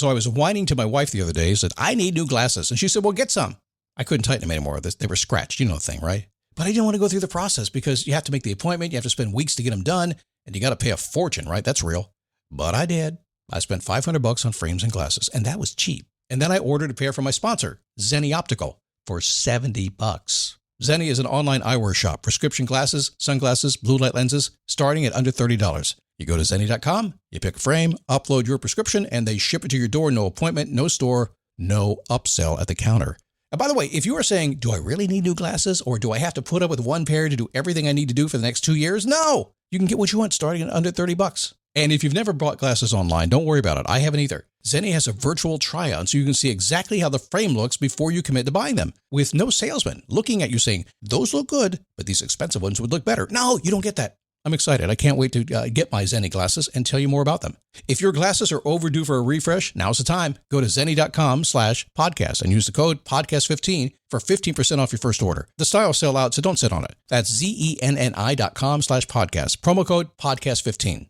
So I was whining to my wife the other day, said, I need new glasses. And she said, well, get some. I couldn't tighten them anymore. They were scratched. You know the thing, right? But I didn't want to go through the process because you have to make the appointment. You have to spend weeks to get them done. And you got to pay a fortune, right? That's real. But I did. I spent $500 on frames and glasses, and that was cheap. And then I ordered a pair from my sponsor, Zenni Optical, for $70. Zenni is an online eyewear shop. Prescription glasses, sunglasses, blue light lenses, starting at under $30. You go to Zenni.com, you pick a frame, upload your prescription, and they ship it to your door. No appointment, no store, no upsell at the counter. And by the way, if you are saying, do I really need new glasses, or do I have to put up with one pair to do everything I need to do for the next 2 years? No! You can get what you want starting at under $30. And if you've never bought glasses online, don't worry about it. I haven't either. Zenni has a virtual try-on, so you can see exactly how the frame looks before you commit to buying them, with no salesman looking at you saying, those look good, but these expensive ones would look better. No, you don't get that. I'm excited. I can't wait to get my Zenni glasses and tell you more about them. If your glasses are overdue for a refresh, now's the time. Go to Zenni.com/podcast and use the code podcast15 for 15% off your first order. The styles sell out, so don't sit on it. That's Zenni.com/podcast. Promo code podcast15.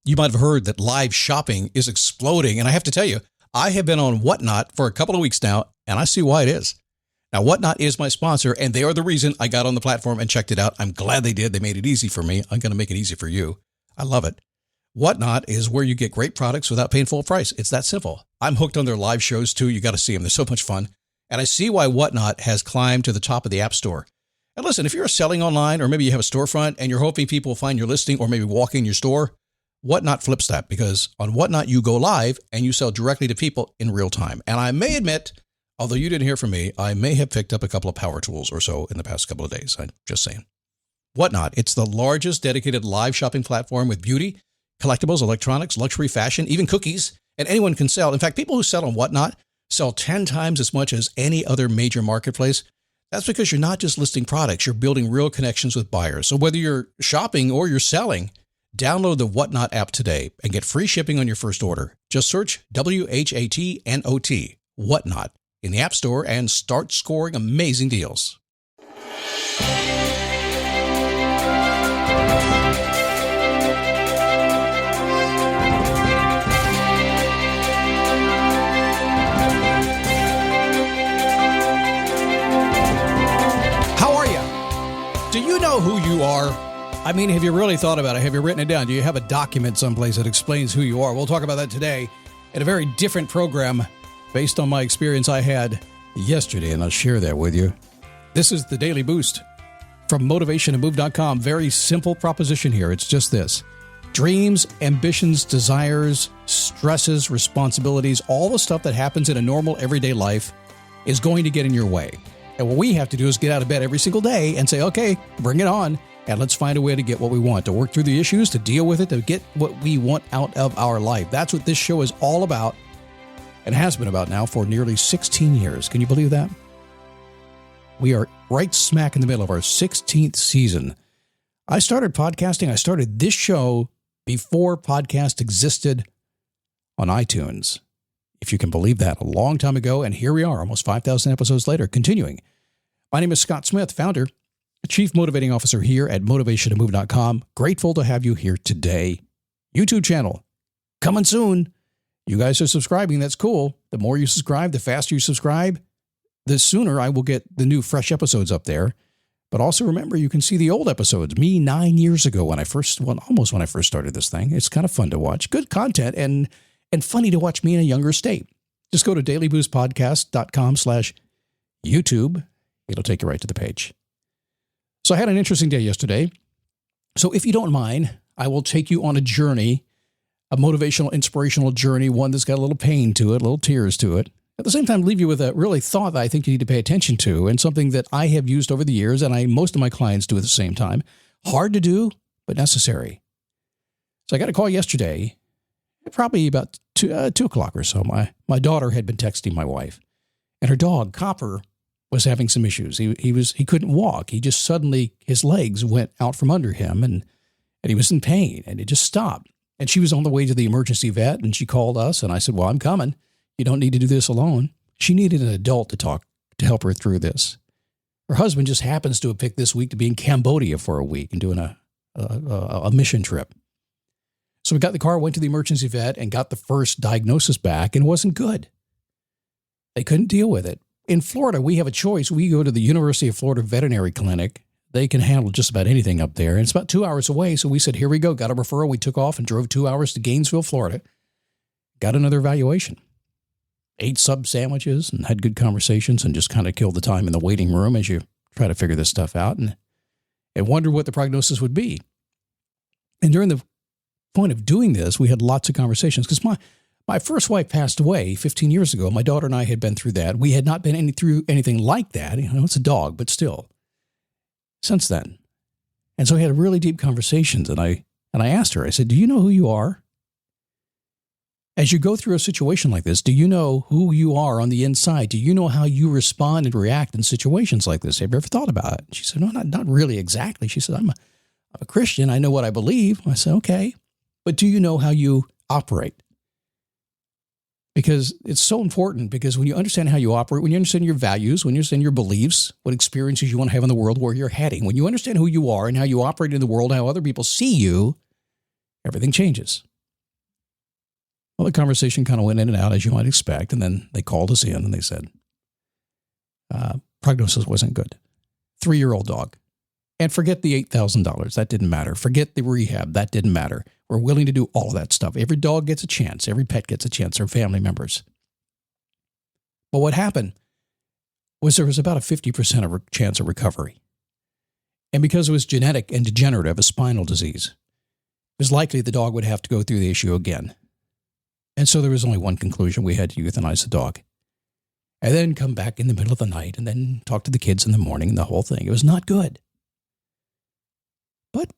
You might have heard that live shopping is exploding, and I have to tell you, I have been on Whatnot for a couple of weeks now, and I see why it is. Now, Whatnot is my sponsor, and they are the reason I got on the platform and checked it out. I'm glad they did. They made it easy for me. I'm going to make it easy for you. I love it. Whatnot is where you get great products without paying full price. It's that simple. I'm hooked on their live shows, too. You got to see them. They're so much fun. And I see why Whatnot has climbed to the top of the App Store. And listen, if you're selling online, or maybe you have a storefront, and you're hoping people will find your listing or maybe walk in your store, Whatnot flips that, because on Whatnot, you go live and you sell directly to people in real time. And I may admit, although you didn't hear from me, I may have picked up a couple of power tools or so in the past couple of days. I'm just saying. Whatnot, it's the largest dedicated live shopping platform with beauty, collectibles, electronics, luxury, fashion, even cookies, and anyone can sell. In fact, people who sell on Whatnot sell 10 times as much as any other major marketplace. That's because you're not just listing products, you're building real connections with buyers. So whether you're shopping or you're selling, download the Whatnot app today and get free shipping on your first order. Just search WHATNOT, Whatnot, in the App Store and start scoring amazing deals. How are you? Do you know who you are? I mean, have you really thought about it? Have you written it down? Do you have a document someplace that explains who you are? We'll talk about that today in a very different program based on my experience I had yesterday, and I'll share that with you. This is the Daily Boost from motivationtomove.com. Very simple proposition here. It's just this. Dreams, ambitions, desires, stresses, responsibilities, all the stuff that happens in a normal everyday life is going to get in your way. And what we have to do is get out of bed every single day and say, okay, bring it on. And let's find a way to get what we want, to work through the issues, to deal with it, to get what we want out of our life. That's what this show is all about, and has been about now for nearly 16 years. Can you believe that? We are right smack in the middle of our 16th season. I started podcasting. I started this show before podcast existed on iTunes. If you can believe that, a long time ago. And here we are, almost 5,000 episodes later, continuing. My name is Scott Smith, founder, Chief Motivating Officer here at motivationtomove.com. Grateful to have you here today. YouTube channel, coming soon. You guys are subscribing. That's cool. The more you subscribe, the faster you subscribe, the sooner I will get the new fresh episodes up there. But also remember, you can see the old episodes. Me 9 years ago almost when I first started this thing. It's kind of fun to watch. Good content and funny to watch me in a younger state. Just go to dailyboostpodcast.com/YouTube. It'll take you right to the page. So I had an interesting day yesterday. So if you don't mind, I will take you on a journey, a motivational, inspirational journey, one that's got a little pain to it, a little tears to it. At the same time, leave you with a really thought that I think you need to pay attention to, and something that I have used over the years, and most of my clients do at the same time. Hard to do, but necessary. So I got a call yesterday, probably about 2 o'clock or so. My daughter had been texting my wife, and her dog, Copper, was having some issues. He couldn't walk. He just suddenly, his legs went out from under him, and he was in pain, and it just stopped. And she was on the way to the emergency vet, and she called us, and I said, well, I'm coming. You don't need to do this alone. She needed an adult to help her through this. Her husband just happens to have picked this week to be in Cambodia for a week and doing a mission trip. So we got in the car, went to the emergency vet, and got the first diagnosis back, and it wasn't good. They couldn't deal with it. In Florida, we have a choice. We go to the University of Florida Veterinary Clinic. They can handle just about anything up there. And it's about 2 hours away. So we said, here we go. Got a referral. We took off and drove 2 hours to Gainesville, Florida. Got another evaluation. Ate sub sandwiches and had good conversations and just kind of killed the time in the waiting room as you try to figure this stuff out and wondered what the prognosis would be. And during the point of doing this, we had lots of conversations because my first wife passed away 15 years ago. My daughter and I had been through that. We had not been through anything like that. You know, it's a dog, but still. Since then. And so we had really deep conversations, and I asked her, I said, do you know who you are? As you go through a situation like this, do you know who you are on the inside? Do you know how you respond and react in situations like this? Have you ever thought about it? She said, no, not really exactly. She said, I'm a Christian. I know what I believe. I said, okay. But do you know how you operate? Because it's so important, because when you understand how you operate, when you understand your values, when you understand your beliefs, what experiences you want to have in the world, where you're heading, when you understand who you are and how you operate in the world, how other people see you, everything changes. Well, the conversation kind of went in and out, as you might expect, and then they called us in and they said, prognosis wasn't good. 3-year-old dog. And forget the $8,000. That didn't matter. Forget the rehab. That didn't matter. We're willing to do all that stuff. Every dog gets a chance. Every pet gets a chance. Their family members. But what happened was there was about a 50% of chance of recovery. And because it was genetic and degenerative, a spinal disease, it was likely the dog would have to go through the issue again. And so there was only one conclusion. We had to euthanize the dog. And then come back in the middle of the night and then talk to the kids in the morning and the whole thing. It was not good. But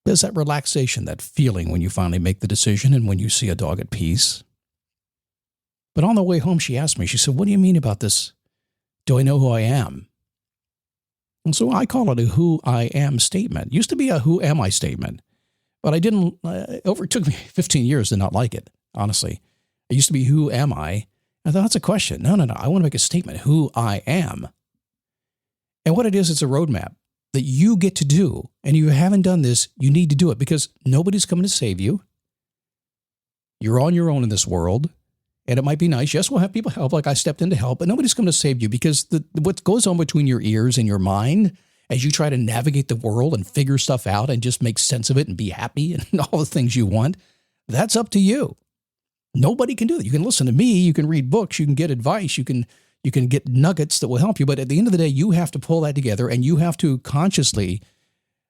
there's that relaxation, that feeling when you finally make the decision and when you see a dog at peace. But on the way home, she asked me, she said, what do you mean about this? Do I know who I am? And so I call it a who I am statement. It used to be a who am I statement, but I didn't, it took me 15 years to not like it, honestly. It used to be who am I? I thought, that's a question. No. I want to make a statement, who I am. And what it is, it's a roadmap that you get to do. And if you haven't done this, you need to do it, because nobody's coming to save you. You're on your own in this world. And it might be nice. Yes, we'll have people help, like I stepped in to help, but nobody's coming to save you, because what goes on between your ears and your mind as you try to navigate the world and figure stuff out and just make sense of it and be happy and all the things you want, that's up to you. Nobody can do that. You can listen to me. You can read books. You can get advice. You can get nuggets that will help you. But at the end of the day, you have to pull that together, and you have to consciously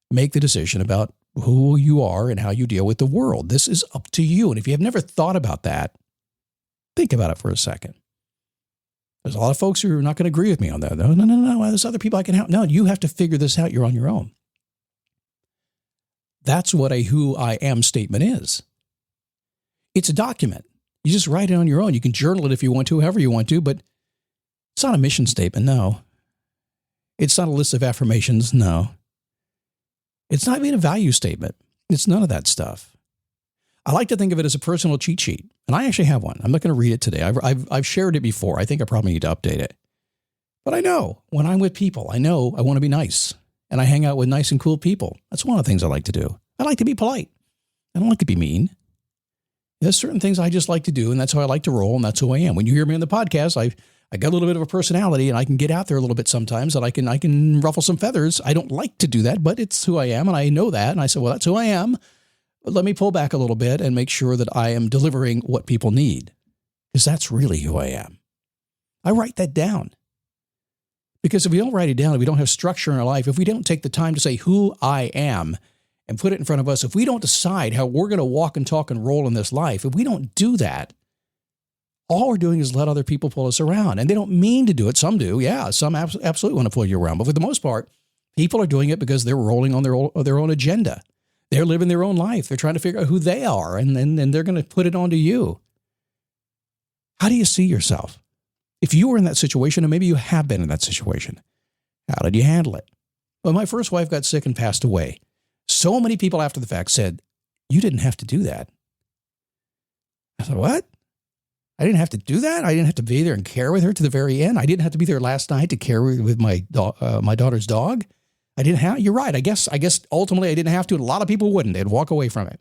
make the decision about who you are and how you deal with the world. This is up to you. And if you have never thought about that, think about it for a second. There's a lot of folks who are not going to agree with me on that. No. There's other people I can help. No, you have to figure this out. You're on your own. That's what a who I am statement is. It's a document. You just write it on your own. You can journal it if you want to, however you want to, but it's not a mission statement, no. It's not a list of affirmations, no. It's not even a value statement. It's none of that stuff. I like to think of it as a personal cheat sheet, and I actually have one. I'm not going to read it today. I've shared it before. I think I probably need to update it. But I know when I'm with people, I know I want to be nice, and I hang out with nice and cool people. That's one of the things I like to do. I like to be polite. I don't like to be mean. There's certain things I just like to do, and that's how I like to roll, and that's who I am. When you hear me on the podcast, I got a little bit of a personality, and I can get out there a little bit sometimes, and I can ruffle some feathers. I don't like to do that, but it's who I am, and I know that. And I said, well, that's who I am. But let me pull back a little bit and make sure that I am delivering what people need, because that's really who I am. I write that down. Because if we don't write it down, if we don't have structure in our life, if we don't take the time to say who I am and put it in front of us, if we don't decide how we're going to walk and talk and roll in this life, if we don't do that, all we're doing is let other people pull us around. And they don't mean to do it. Some do. Yeah, some absolutely want to pull you around. But for the most part, people are doing it because they're rolling on their own agenda. They're living their own life. They're trying to figure out who they are, and they're going to put it onto you. How do you see yourself? If you were in that situation, and maybe you have been in that situation, how did you handle it? Well, my first wife got sick and passed away. So many people after the fact said, you didn't have to do that. I thought, what? I didn't have to do that? I didn't have to be there and care with her to the very end? I didn't have to be there last night to care with my daughter's dog? I didn't have, you're right. I guess ultimately I didn't have to, and a lot of people wouldn't. They'd walk away from it.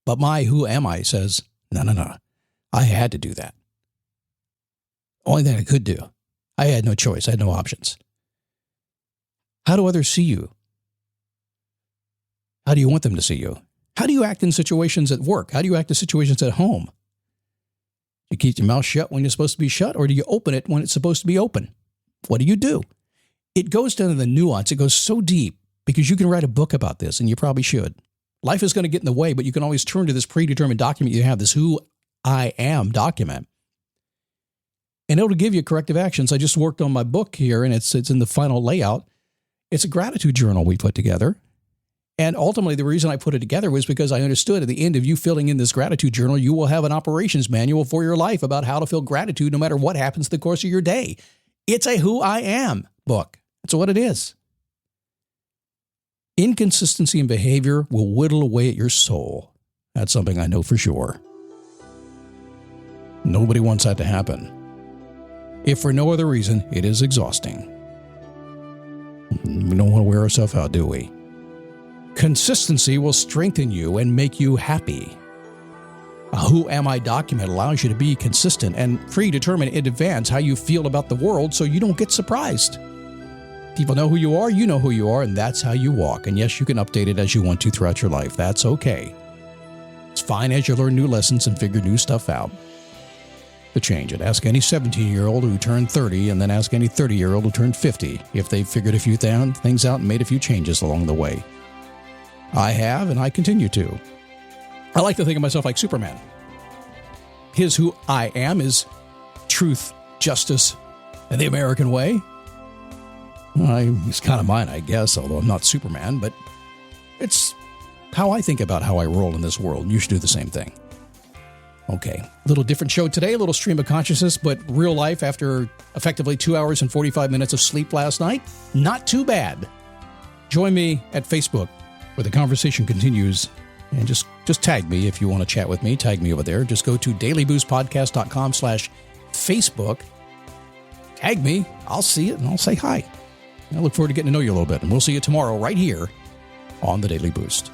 But my who am I says, no. I had to do that. Only thing I could do. I had no choice. I had no options. How do others see you? How do you want them to see you? How do you act in situations at work? How do you act in situations at home? Do you keep your mouth shut when you're supposed to be shut, or do you open it when it's supposed to be open? What do you do? It goes down to the nuance. It goes so deep because you can write a book about this, and you probably should. Life is going to get in the way, but you can always turn to this predetermined document you have, this who I am document. And it'll give you corrective actions. I just worked on my book here, and it's in the final layout. It's a gratitude journal we put together. And ultimately, the reason I put it together was because I understood at the end of you filling in this gratitude journal, you will have an operations manual for your life about how to feel gratitude no matter what happens in the course of your day. It's a who I am book. That's what it is. Inconsistency in behavior will whittle away at your soul. That's something I know for sure. Nobody wants that to happen. If for no other reason, it is exhausting. We don't want to wear ourselves out, do we? Consistency will strengthen you and make you happy. A who am I document allows you to be consistent and predetermine in advance how you feel about the world so you don't get surprised. People know who you are, and that's how you walk. And yes, you can update it as you want to throughout your life. That's okay. It's fine as you learn new lessons and figure new stuff out. To change it, ask any 17-year-old who turned 30, and then ask any 30-year-old who turned 50 if they've figured a few things out and made a few changes along the way. I have, and I continue to. I like to think of myself like Superman. His who I am is truth, justice, and the American way. It's kind of mine, I guess, although I'm not Superman, but it's how I think about how I roll in this world. You should do the same thing. Okay, a little different show today, a little stream of consciousness, but real life after effectively 2 hours and 45 minutes of sleep last night. Not too bad. Join me at Facebook where the conversation continues, and just tag me if you want to chat with me. Tag me over there. Just go to dailyboostpodcast.com/Facebook. Tag me. I'll see it and I'll say hi. I look forward to getting to know you a little bit, and we'll see you tomorrow right here on the Daily Boost.